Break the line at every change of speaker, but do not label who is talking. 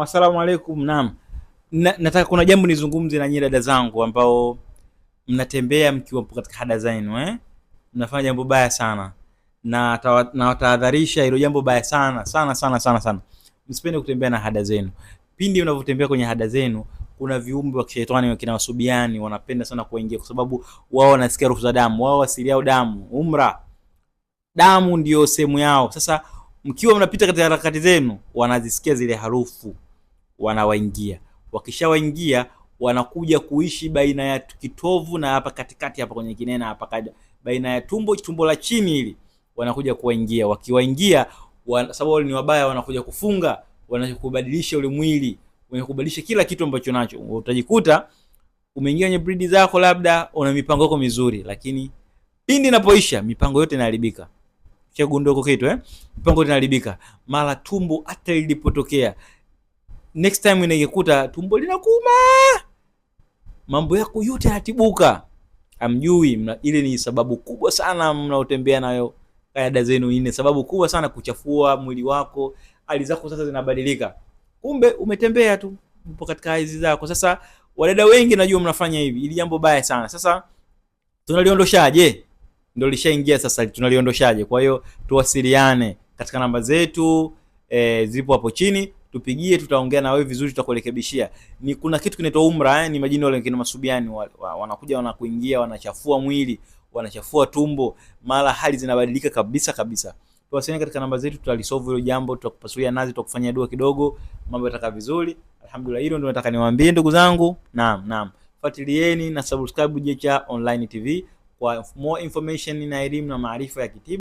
Asalamu alaikum. Naam. Nataka kuna jambo nizungumze na nyinyi dada zangu ambao mnatembea mkiwa katika hada zenu Mnafanya jambo baya sana. Na watahadharisha hilo jambo baya sana sana sana sana sana. Msipende kutembea na hada zenu. Pindi unavyotembea kwenye hada zenu, kuna viumbe wa kishetani wakina wasubiani wanapenda sana kuingia kwa sababu wao wanasikia harufu za damu. Wao asili yao damu, damu ndio sehemu yao. Sasa mkiwa mnapita katika harakati zenu, wanazisikia zile harufu, wanawaingia. Wakishawaingia wanakuja kuishi baina ya kitovu na hapa katikati hapa kwenye kinena hapa baina ya tumbo la chini hili, wanakuja kuwaingia. Wakiwaingia, sababu wale ni wabaya, wanakuja kufunga, wanakubadilisha ule mwili, wanakubadilisha kila kitu ambacho nacho. Utajikuta umeingia kwenye breed zako, labda una mipango yako mizuri, lakini pindi inapoisha mipango yote inaharibika. Chagundua kwa kitu mipango yote inaharibika. Mara tumbo hata lilipotokea, next time inakikuta tumbo linakuuma, mambo yako yote yanatibuka. Amjui ile ni sababu kubwa sana mnaotembea nayo kaida zenu. Ni sababu kubwa sana kuchafua mwili wako, hali zako sasa zinabadilika. Kumbe umetembea tu, upo katika hizi zako. Sasa wadada wengi najua mnafanya hivi, ili jambo baya sana. Sasa tunaliondoshaje? Ndio lishaingia sasa, tunaliondoshaje? Kwa hiyo tuwasiliane katika namba zetu, zipo hapo chini, tupigie, tutaongea na wewe vizuri, tutakurekebishia. Ni kuna kitu kinaitwa umra, ni majini wale kina masubiani wanakuja, wanakuingia, wanachafua mwili, wanachafua tumbo, mara hali zinabadilika kabisa kabisa. Tuwasiliane katika namba zetu, tutalisolve hilo jambo, tutakupasulia nazi, tutakufanyia dua kidogo, mambo yatakaa vizuri. Alhamdulillah, hilo ndio nataka niwaambie ndugu zangu. Naam. Fuatilieni na subscribe Jecha Online TV kwa more information na elimu na maarifa ya kitiba.